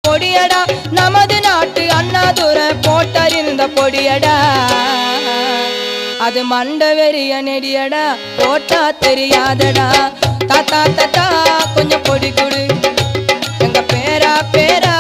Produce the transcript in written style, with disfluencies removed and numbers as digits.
பொடியடா நமது நாட்டு அண்ணாதுரை போட்டறிந்த பொடியடா அது மண்ட வெறிய நெடியடா போட்டா தெரியாதடா தாத்தா தாத்தா கொஞ்சம் பொடி கொடு எங்க பேரா பேரா